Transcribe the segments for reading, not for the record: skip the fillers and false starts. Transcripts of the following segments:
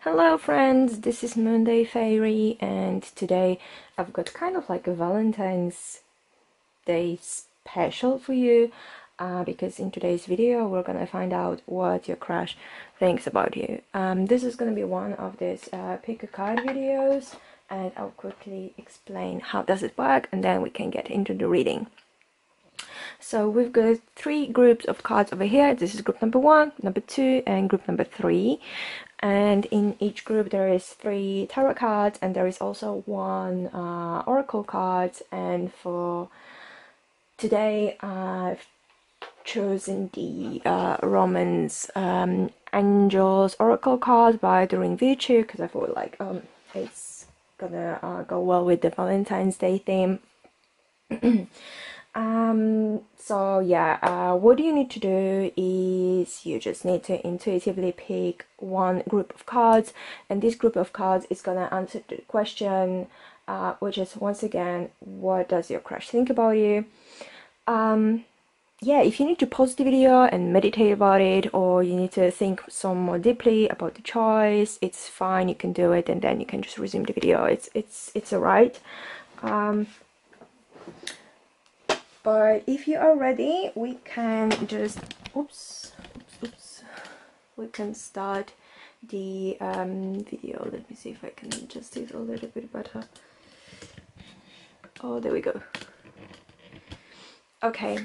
Hello friends, this is Monday Fairy, and today I've got kind of like a Valentine's Day special for you, because in today's video we're gonna find out what your crush thinks about you. This is gonna be one of these pick a card videos, and I'll quickly explain how does it work, and then we can get into the reading. So we've got three groups of cards over here. This is group number 1, number 2, and group number 3. And in each group there is 3 tarot cards, and there is also 1 oracle card. And for today I've chosen the Romance Angels oracle card by Doreen Virtue, because I thought like it's gonna go well with the Valentine's Day theme. So yeah, what you need to do is you just need to intuitively pick one group of cards, and this group of cards is gonna answer the question, which is once again, what does your crush think about you? Yeah, if you need to pause the video and meditate about it, or you need to think some more deeply about the choice, it's fine, you can do it, and then you can just resume the video. It's alright. But if you are ready, we can just we can start the video. Let me see if I can adjust it a little bit better. Oh, there we go. Okay,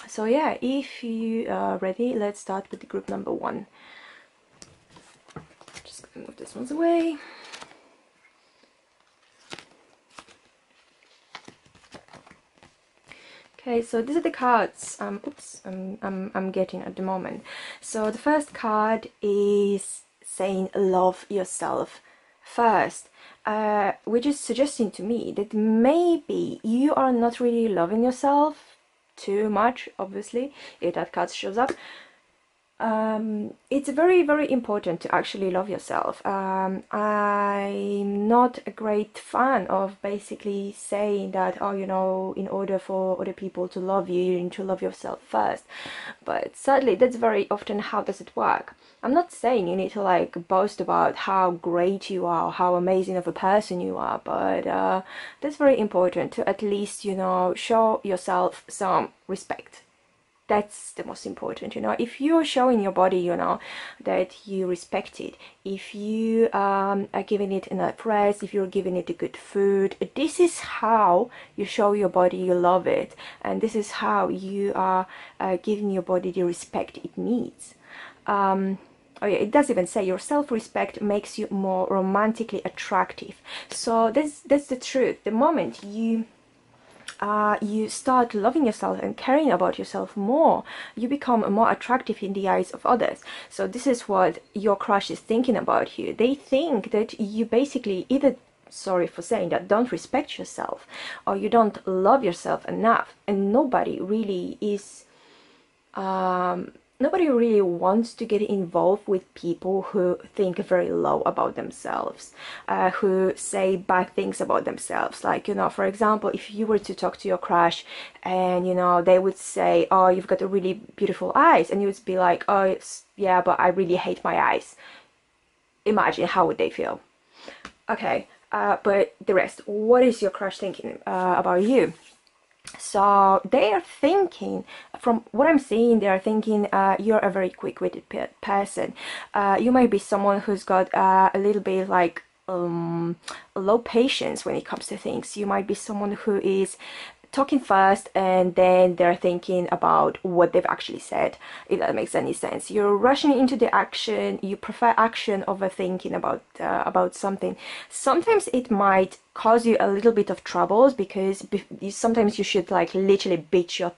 so yeah, if you are ready, let's start with the group number 1. Just gonna move this one away. Okay, so these are the cards I'm getting at the moment. So the first card is saying love yourself first, which is suggesting to me that maybe you are not really loving yourself too much, obviously, if that card shows up. It's very, very important to actually love yourself. I'm not a great fan of basically saying that, oh, you know, in order for other people to love you, you need to love yourself first. But sadly, that's very often how does it work. I'm not saying you need to like boast about how great you are, how amazing of a person you are, but that's very important to at least, you know, show yourself some respect. That's the most important, you know. If you're showing your body, you know, that you respect it, if you are giving it enough rest, if you're giving it a good food, this is how you show your body you love it, and this is how you are giving your body the respect it needs. Oh yeah, it does even say your self-respect makes you more romantically attractive. So that's the truth. The moment you start loving yourself and caring about yourself more, you become more attractive in the eyes of others. So this is what your crush is thinking about you. They think that you basically either, sorry for saying that, don't respect yourself, or you don't love yourself enough. And nobody really is nobody really wants to get involved with people who think very low about themselves, who say bad things about themselves. Like, you know, for example, if you were to talk to your crush and, you know, they would say, oh, you've got a really beautiful eyes, and you would be like, oh, yeah, but I really hate my eyes. Imagine how would they feel. Okay, but the rest, what is your crush thinking about you? So they are thinking, from what I'm seeing, they are thinking you're a very quick-witted person. You might be someone who's got a little bit like low patience when it comes to things. You might be someone who is talking fast and then they're thinking about what they've actually said, if that makes any sense. You're rushing into the action, you prefer action over thinking about something. Sometimes it might cause you a little bit of troubles, because sometimes you should like literally beat your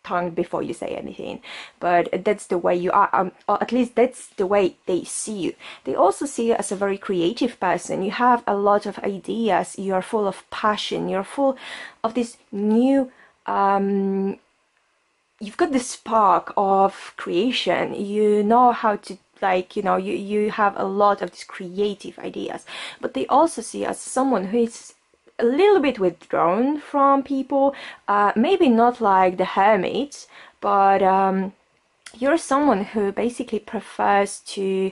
tongue before you say anything, but that's the way you are, or at least that's the way they see you. They also see you as a very creative person. You have a lot of ideas, you are full of passion, you're full of this new you've got this spark of creation. You know how to, like, you know, you have a lot of these creative ideas. But they also see you as someone who is a little bit withdrawn from people, maybe not like the hermits, but you're someone who basically prefers to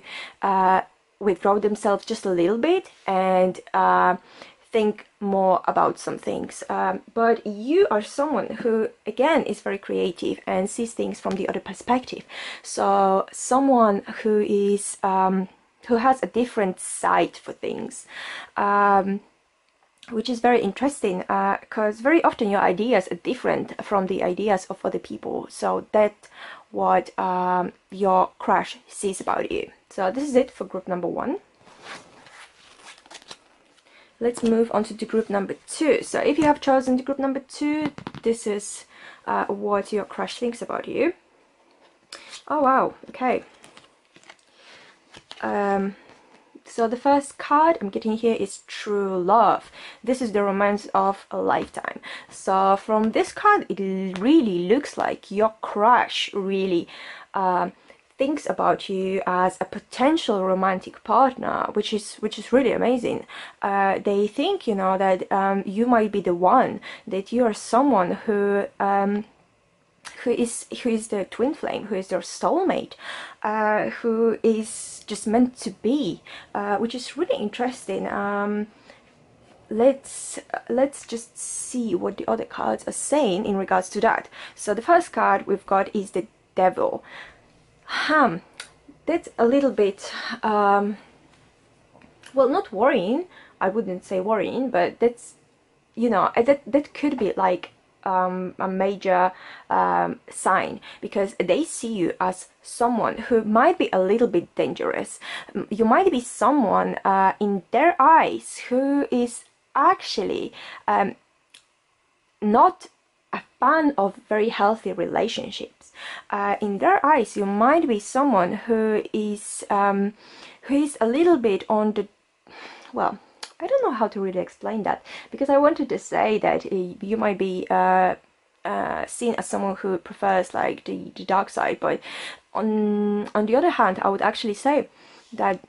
withdraw themselves just a little bit and think more about some things. But you are someone who, again, is very creative and sees things from the other perspective. So someone who is who has a different sight for things. Which is very interesting because very often your ideas are different from the ideas of other people. So that's what your crush sees about you. So this is it for group number 1. Let's move on to the group number 2. So if you have chosen the group number 2, this is what your crush thinks about you. Oh wow, okay. So the first card I'm getting here is True Love. This is the romance of a lifetime. So from this card, it really looks like your crush really thinks about you as a potential romantic partner, which is really amazing. They think, you know, that you might be the one, that you are someone who is the twin flame, who is their soulmate, who is just meant to be, which is really interesting. Let's just see what the other cards are saying in regards to that. So the first card we've got is the Devil. That's a little bit well, not worrying. I wouldn't say worrying, but that's, you know, that could be like a major sign, because they see you as someone who might be a little bit dangerous. You might be someone in their eyes who is actually not a fan of very healthy relationships. In their eyes, you might be someone who is a little bit on the, well, I don't know how to really explain that, because I wanted to say that you might be seen as someone who prefers like the dark side, but on the other hand, I would actually say that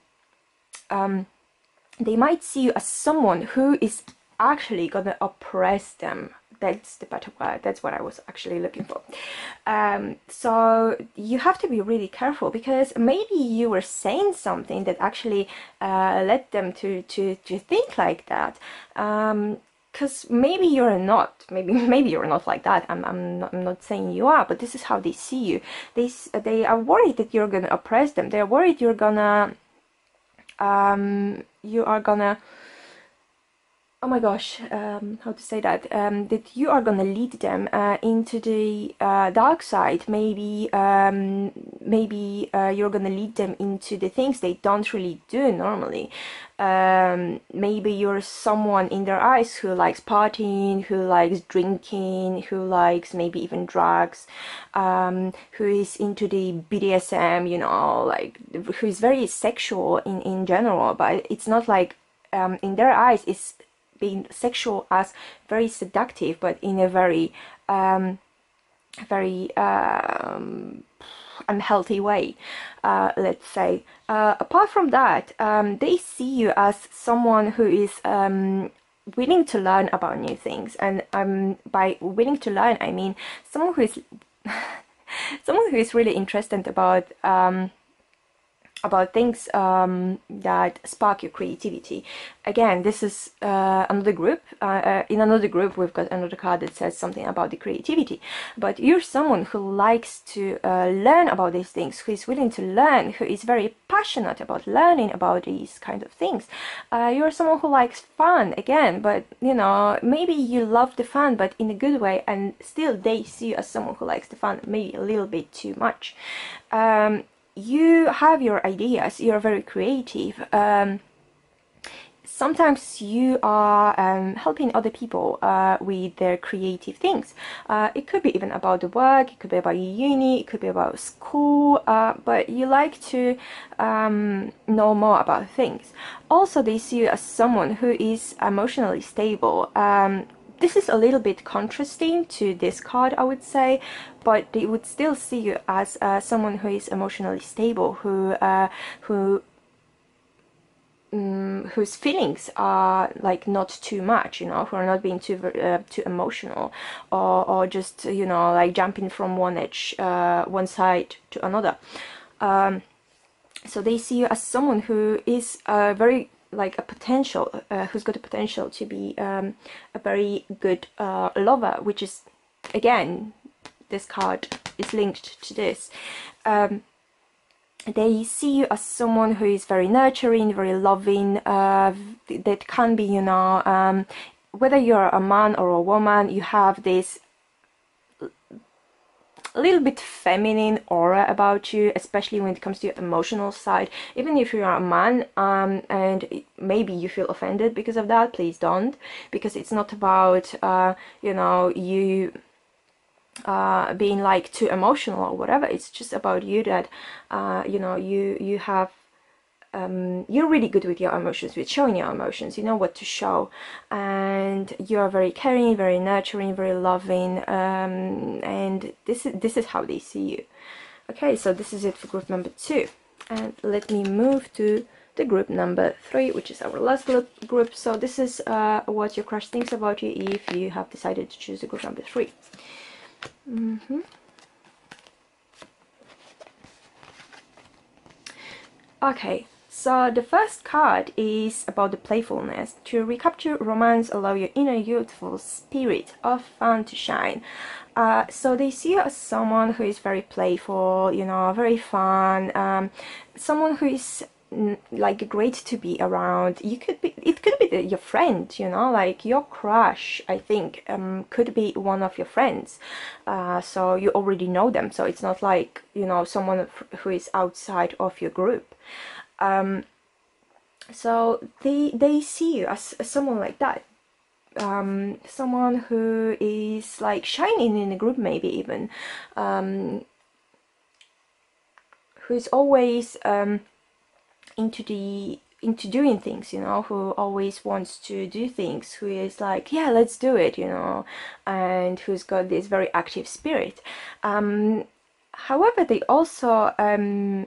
they might see you as someone who is actually gonna oppress them. That's the better word. That's what I was actually looking for. So you have to be really careful, because maybe you were saying something that actually led them to think like that. Because maybe you're not. Maybe you're not like that. I'm not saying you are, but this is how they see you. They are worried that you're gonna oppress them. They're worried you are gonna oh my gosh, how to say that, that you are gonna lead them into the dark side. Maybe you're gonna lead them into the things they don't really do normally. Maybe you're someone in their eyes who likes partying, who likes drinking, who likes maybe even drugs, who is into the BDSM, you know, like who is very sexual in general, but it's not like in their eyes it's being sexual as very seductive, but in a very unhealthy way, let's say. Apart from that, they see you as someone who is willing to learn about new things, and by willing to learn, I mean someone who is someone who is really interested about things that spark your creativity. Again, this is another group. In another group, we've got another card that says something about the creativity. But you're someone who likes to learn about these things, who is willing to learn, who is very passionate about learning about these kind of things. You're someone who likes fun, again, but you know, maybe you love the fun, but in a good way, and still they see you as someone who likes the fun maybe a little bit too much. You have your ideas, you're very creative. Sometimes you are helping other people with their creative things. It could be even about the work, it could be about uni, it could be about school, but you like to know more about things. Also, they see you as someone who is emotionally stable. This is a little bit contrasting to this card, I would say, but they would still see you as someone who is emotionally stable, who whose feelings are like not too much, you know, who are not being too emotional, or just, you know, like jumping from one side to another. So they see you as someone who is very like a potential, who's got a potential to be a very good lover, which is, again, this card is linked to this. They see you as someone who is very nurturing, very loving, that can be, you know, whether you're a man or a woman, you have this a little bit feminine aura about you, especially when it comes to your emotional side. Even if you're a man, and maybe you feel offended because of that, please don't, because it's not about you know, you being like too emotional or whatever. It's just about you that you know, you have you're really good with your emotions, with showing your emotions. You know what to show, and you are very caring, very nurturing, very loving, and this is how they see you. Okay, so this is it for group number 2, and let me move to the group number 3, which is our last group. So this is what your crush thinks about you if you have decided to choose the group number 3. Okay, so the first card is about the playfulness. To recapture romance, allow your inner youthful spirit of fun to shine. So they see you as someone who is very playful, you know, very fun, someone who is like great to be around. It could be your friend, you know, like your crush, I think, could be one of your friends. So you already know them, so it's not like, you know, someone who is outside of your group. So they see you as someone like that, someone who is like shining in the group, maybe even, who's always into doing things, you know, who always wants to do things, who is like, yeah, let's do it, you know, and who's got this very active spirit. However, they also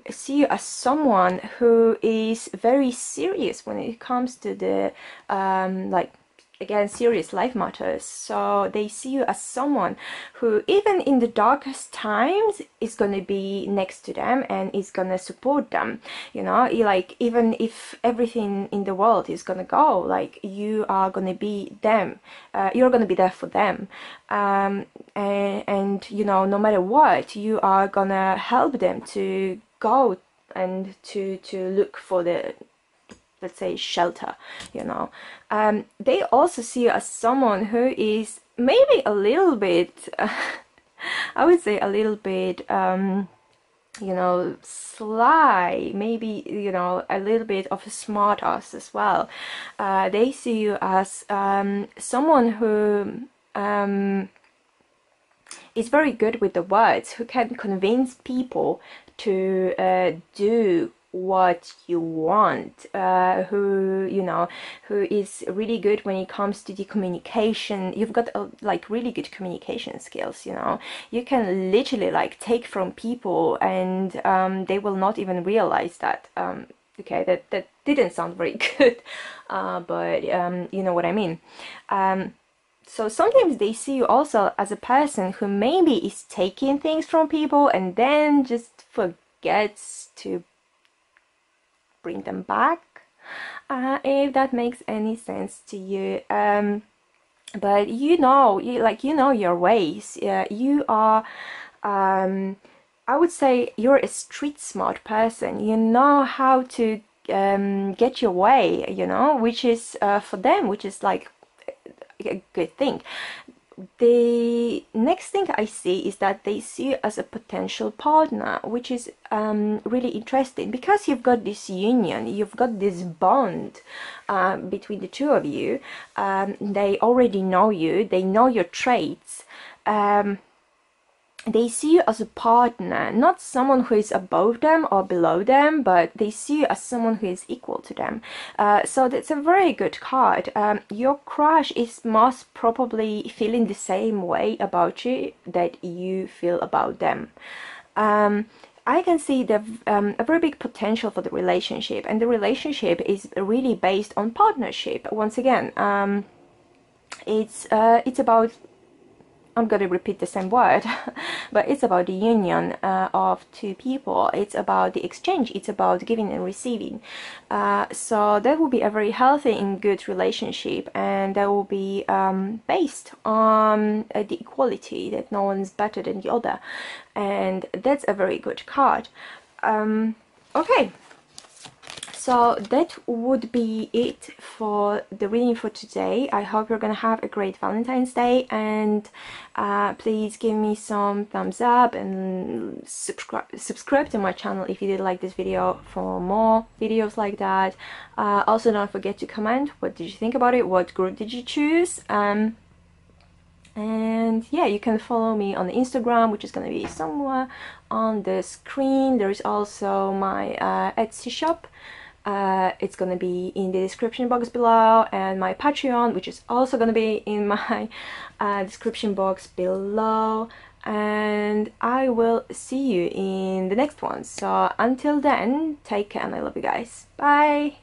see you as someone who is very serious when it comes to the like, again, serious life matters. So they see you as someone who, even in the darkest times, is going to be next to them and is going to support them, you know, like, even if everything in the world is going to go, like, you are going to be them, you're going to be there for them, and you know, no matter what, you are going to help them to go and to look for the, let's say, shelter, you know. They also see you as someone who is maybe a little bit, I would say a little bit, you know, sly, maybe, you know, a little bit of a smart ass as well. They see you as someone who is very good with the words, who can convince people to do what you want, who, you know, who is really good when it comes to the communication. You've got like really good communication skills, you know. You can literally like take from people, and they will not even realize that. Okay, that didn't sound very good, but you know what I mean. So sometimes they see you also as a person who maybe is taking things from people and then just forgets to bring them back, if that makes any sense to you. But you know, you know your ways. You are, I would say, you're a street smart person. You know how to get your way, you know, which is for them, which is like a good thing. The next thing I see is that they see you as a potential partner, which is really interesting, because you've got this union, you've got this bond between the two of you. They already know you, they know your traits. They see you as a partner, not someone who is above them or below them, but they see you as someone who is equal to them. So that's a very good card. Your crush is most probably feeling the same way about you that you feel about them. I can see a very big potential for the relationship, and the relationship is really based on partnership. Once again, it's about, I'm going to repeat the same word, but it's about the union of two people. It's about the exchange. It's about giving and receiving. So that will be a very healthy and good relationship, and that will be based on the equality, that no one's better than the other, and that's a very good card. Okay. So that would be it for the reading for today. I hope you're gonna have a great Valentine's Day, and please give me some thumbs up and subscribe to my channel if you did like this video for more videos like that. Also, don't forget to comment. What did you think about it? What group did you choose? And yeah, you can follow me on Instagram, which is going to be somewhere on the screen. There is also my Etsy shop. It's going to be in the description box below, and my Patreon, which is also going to be in my description box below. And I will see you in the next one. So until then, take care, and I love you guys. Bye!